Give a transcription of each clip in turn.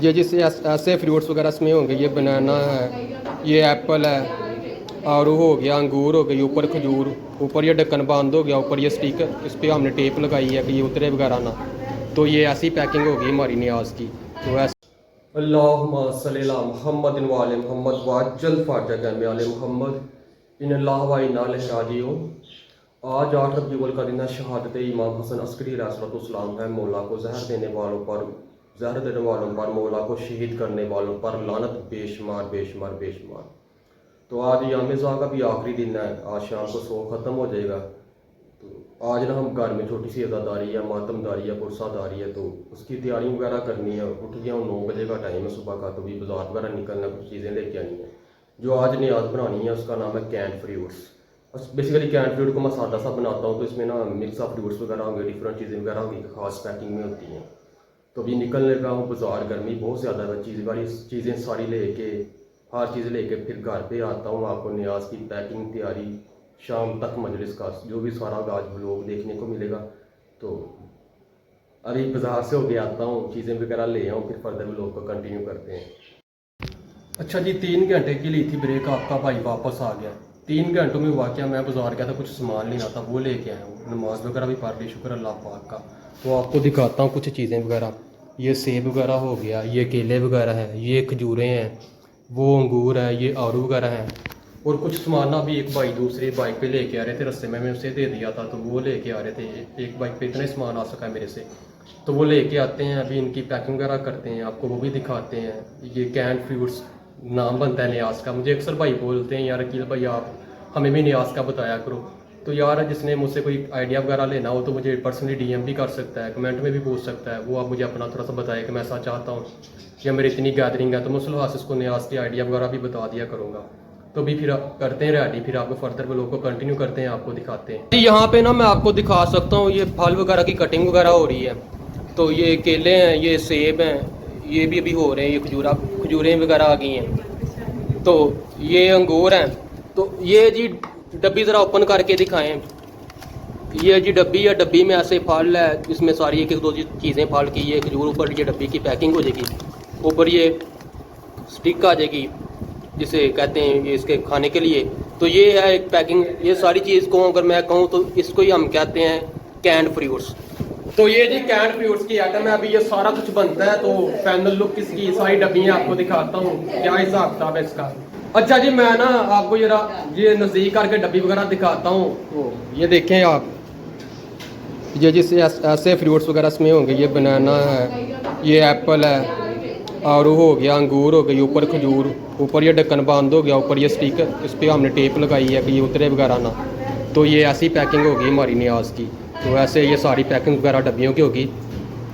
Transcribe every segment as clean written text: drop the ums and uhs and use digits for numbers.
ये जिस ऐसे फ्रूट्स वगैरह इसमें होंगे, ये बनाना है, ये एप्पल है, और वो हो गया अंगूर हो गई, ऊपर खजूर, ऊपर ये ढक्कन बंद हो गया, ऊपर ये स्टिकर, इस पर हमने टेप लगाई है कि ये उतरे वगैरह ना। तो ये ऐसी पैकिंग होगी हमारी नियाज़ की। तो ऐसे अल्लाहुम्मा सल्ली अला मुहम्मदिन व आले मुहम्मद वाजल फारजा आले मुहम्मद इन अल्लाह व इन्ना इलैहि राजिऊन। आज 8 रबीउल का दिन है, शहादत इमाम हसन अस्करी अलैहिस्सलाम है। मौला को जहर देने वालों पर, जहर देने वालों पर, मौला को शहीद करने वालों पर लानत बेशुमार बेशुमार बेशुमार। तो आज यामिज़ा का भी आखिरी दिन है, आज शाम को सो ख़त्म हो जाएगा। तो आज ना हम घर में छोटी सी अज़ादारी है, मातमदारी है, पुरसादारी है, तो उसकी तैयारी वगैरह करनी है। उठ गया हूँ, 9 बजे का टाइम है सुबह का, तो भी बाजार वगैरह निकलना, कुछ चीज़ें लेके आनी है। जो आज नियाज बनानी है उसका नाम है candied fruits. Basically candied fruit को मैं सादा सा बनाता हूँ, तो इसमें ना मिक्स ऑफ फ्रूट्स वगैरह होंगे, डिफरेंट चीज़ें वगैरह होंगी, खास पैकिंग में होती हैं। तो अभी निकल लगा हूँ बाजार, गर्मी बहुत ज़्यादा है, चीज़ें सारी लेके, हर चीज़ लेके फिर घर पे आता हूँ। आपको नियाज की पैकिंग तैयारी शाम तक मजलिस का जो भी सारा आज व्लॉग देखने को मिलेगा। तो अभी बाजार से होके आता हूँ, चीज़ें वगैरह ले आऊँ, फिर फर्दर व्लॉग को कंटिन्यू करते हैं। अच्छा जी, 3 घंटे की ली थी ब्रेक, आपका भाई वापस आ गया। 3 घंटों में हुआ क्या, मैं बाजार गया था, कुछ सामान लेना था, वो लेके आया हूँ। नमाज वगैरह भी पढ़ ली, शुक्र अल्लाह पाक का। तो आपको दिखाता हूँ कुछ चीज़ें वगैरह। ये सेब वगैरह हो गया, ये केले वगैरह हैं, ये खजूरें हैं, वो अंगूर है, ये आड़ू वगैरह हैं, और कुछ सामान ना भी एक भाई दूसरे बाइक पे लेके आ रहे थे, रस्ते में मैं उसे दे दिया था, तो वो लेके आ रहे थे। एक बाइक पे इतना ही सामान आ सका है मेरे से, तो वो लेके आते हैं। अभी इनकी पैकिंग वगैरह करते हैं, आपको वो भी दिखाते हैं। ये कैन फ्रूट्स नाम बनता है नियाज का। मुझे अक्सर भाई बोलते हैं, यार अकील भाई आप हमें भी नियाज का बताया करो। तो यार जिसने मुझसे कोई आइडिया वगैरह लेना हो तो मुझे पर्सनली DM भी कर सकता है, कमेंट में भी पूछ सकता है। वो आप मुझे अपना थोड़ा सा बताए कि मैं ऐसा चाहता हूँ, या मेरी इतनी गैदरिंग है, तो मैं उस लिहाज से उसको नियाज के आइडिया वगैरह भी बता दिया करूँगा। तो भी फिर करते हैं रेडी, फिर आपको फर्दर व्लॉग को कंटिन्यू करते हैं, आपको दिखाते हैं। यहाँ पे ना मैं आपको दिखा सकता हूँ, ये फल वगैरह की कटिंग वगैरह हो रही है। तो ये केले हैं, ये सेब हैं, ये भी अभी हो रहे हैं, ये खजूरें वगैरह आ गई हैं। तो ये अंगूर हैं। तो ये जी डब्बी ज़रा ओपन करके दिखाएं। ये जी डब्बी है, डब्बी में ऐसे फल है, इसमें सारी एक दो चीज़ें फल की, ये खजूर, ऊपर ये डब्बी की पैकिंग हो जाएगी, ऊपर ये स्टिक आ जाएगी जिसे कहते हैं ये इसके खाने के लिए। तो ये है एक पैकिंग। ये सारी चीज़ को अगर मैं कहूँ तो इसको ही हम कहते हैं कैंड फ्रूट्स। तो ये जी कैंड फ्रूट्स की आइटम है। अभी ये सारा कुछ बनता है, तो फाइनल लुक इसकी सारी डब्बियाँ आपको दिखाता हूँ, क्या हिसाब किताब है इसका। अच्छा जी, मैं ना आपको ये नज़दीक करके डब्बी वगैरह दिखाता हूँ। तो ये देखें आप, ये जिस ऐसे फ्रूट्स वगैरह इसमें होंगे, ये बनाना है, ये एप्पल है, और वो हो गया अंगूर हो गई, ऊपर खजूर, ऊपर ये ढक्कन बंद हो गया, ऊपर ये स्टिकर, इस पर हमने टेप लगाई है कि ये उतरे वगैरह ना। तो ये ऐसी पैकिंग होगी हमारी नियाज की। तो ऐसे ये सारी पैकिंग वगैरह डब्बियों की होगी,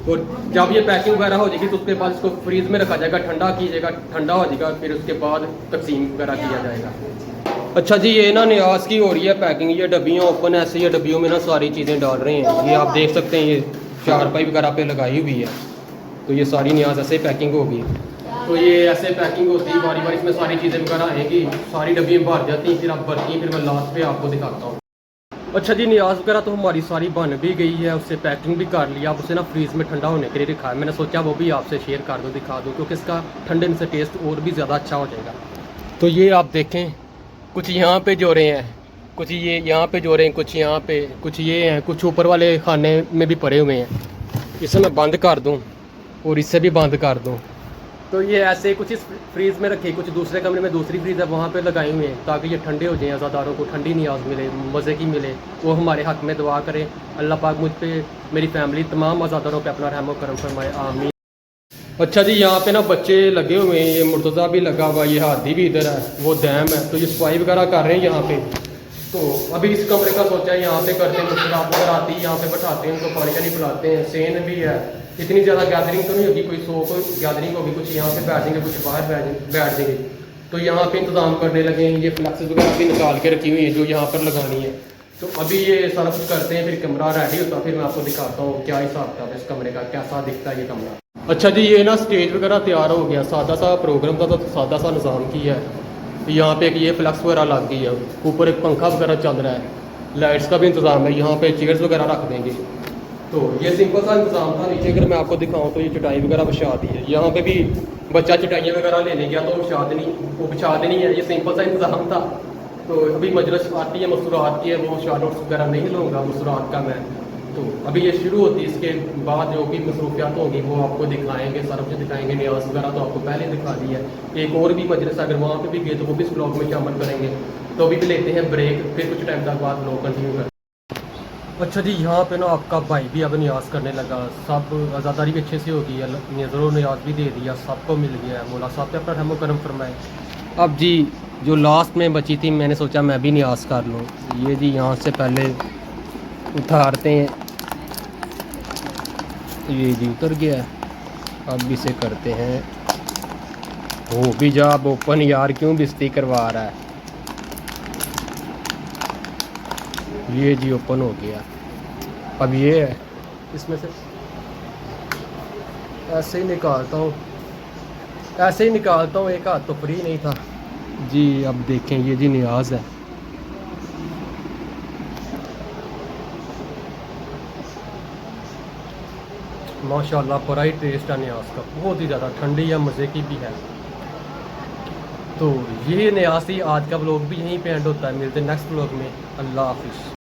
और जब ये पैकिंग वगैरह हो जाएगी तो उसके बाद इसको फ्रीज में रखा जाएगा, ठंडा कीजिएगा, ठंडा हो जाएगा, फिर उसके बाद तकसीम वगैरह किया जाएगा। अच्छा जी, ये ना नियाज की हो रही है पैकिंग। ये डब्बियाँ ओपन है, ऐसे ये डब्बियों में ना सारी चीज़ें डाल रहे हैं। ये आप देख सकते हैं, ये चारपाई वगैरह पे लगाई हुई है। तो ये सारी नियाज ऐसे पैकिंग होगी। तो ये ऐसे पैकिंग होती है, बारी बारी इसमें सारी चीज़ें वगैरह आएंगी, सारी डब्बियाँ भर जाती हैं, फिर आप भरती हैं, फिर मैं लास्ट पे आपको दिखाता हूँ। अच्छा जी, नियाज वगैरह तो हमारी सारी बन भी गई है, उससे पैकिंग भी कर लिया। आप उसे ना फ्रीज में ठंडा होने के लिए रखा है। मैंने सोचा वो भी आपसे शेयर कर दूँ, दिखा दूँ, क्योंकि इसका ठंडे से टेस्ट और भी ज़्यादा अच्छा हो जाएगा। तो ये आप देखें, कुछ यहाँ पे जोड़े हैं, कुछ ये यहाँ पे जोड़े हैं, कुछ यहाँ पे, कुछ ये हैं, कुछ ऊपर वाले खाने में भी पड़े हुए हैं। इसे मैं बंद कर दूँ और इससे भी बंद कर दूँ। तो ये ऐसे कुछ इस फ्रीज़ में रखे, कुछ दूसरे कमरे में दूसरी फ्रीज़ है वहाँ पे लगाए हुए हैं, ताकि ये ठंडे हो जाएं, अज़ादारों को ठंडी नियाज मिले, मज़े की मिले। वो हमारे हक़ में दुआ करें, अल्लाह पाक मुझ पे, मेरी फैमिली, तमाम अज़ादारों पे अपना रहम करम फरमाए, आमीन। अच्छा जी, यहाँ पे ना बच्चे लगे हुए हैं, ये मुर्तज़ा भी लगा हुआ, ये हादी भी इधर है, वो दैम है। तो ये सफाई वगैरह कर रहे हैं यहाँ पे। तो अभी इस कमरे का सोचा है यहाँ पे करते हैं, मुश्किलात वगैरह आती है, यहाँ पे बैठाते हैं, उनको पानी का नहीं पिलाते हैं। सेन भी है, इतनी ज़्यादा गैदरिंग तो नहीं होगी, कोई 100 को गैदरिंग होगी, कुछ यहाँ पे बैठ जाएंगे, कुछ बाहर बैठ जाएंगे। तो यहाँ पे इंतज़ाम करने लगे हैं। ये फ्लैक्सेस वगैरह भी निकाल के रखी हुई है जो यहाँ पर लगानी है। तो अभी ये सारा कुछ करते हैं, फिर कमरा रेडी होता है, फिर मैं आपको दिखाता हूँ क्या हिसाब किताब है इस कमरे का, कैसा दिखता है ये कमरा। अच्छा जी, ये ना स्टेज वगैरह तैयार हो गया, सादा सा प्रोग्राम था, तो सादा सा निज़ाम किया है। यहाँ पे एक ये फ्लैक्स वगैरह लग गई है, ऊपर एक पंखा वगैरह चल रहा है, लाइट्स का भी इंतज़ाम है, यहाँ पे चेयर्स वगैरह रख देंगे। तो ये सिंपल सा इंतजाम था। नीचे अगर मैं आपको दिखाऊं तो ये चटाई वगैरह बिछा दी है। यहाँ पे भी बच्चा चटाइयाँ वगैरह लेने गया तो वो बिछा देनी है। ये सिंपल सा इंतजाम था। तो अभी मजलिस आती है मसूरात की है, वो शार्ट वगैरह नहीं लूँगा मसूरात का मैं। तो अभी ये शुरू होती है, इसके बाद जो भी मसरूफियात होंगी वो आपको दिखाएंगे, सारा कुछ दिखाएंगे। न्याज वगैरह तो आपको पहले दिखा दी है। एक और भी मजलिस अगर वहाँ पे भी गए तो वो भी इस ब्लॉग में शामिल करेंगे। तो अभी भी लेते हैं ब्रेक, फिर कुछ टाइम तक बाद ब्लॉग कंटिन्यू करें। अच्छा जी, यहाँ पे ना आपका भाई भी अब न्याज करने लगा। सब आज़ादारी भी अच्छे से हो गई है, नजरों न्याज भी दे दिया, सबको मिल गया है। मौला साहब पे अपना रहमो करम फरमाए। अब जी जो लास्ट में बची थी, मैंने सोचा मैं भी न्याज कर लूँ। ये जी यहाँ से पहले उतारते हैं, ये जी उतर गया। अब इसे करते हैं, हो भी जा अब ओपन यार, क्यों बेइज्जती करवा रहा है। ये जी ओपन हो गया। अब ये है, इसमें से ऐसे ही निकालता हूँ, एक हाथ तो फ्री नहीं था जी। अब देखें, ये जी न्याज है। माशाल्लाह बड़ा ही टेस्ट है न्याज का, बहुत ही ज़्यादा ठंडी है, मज़े की भी है। तो ये न्याज थी। आज का व्लॉग भी यहीं पे एंड होता है। मिलते हैं नेक्स्ट व्लॉग में। अल्लाह हाफिज़।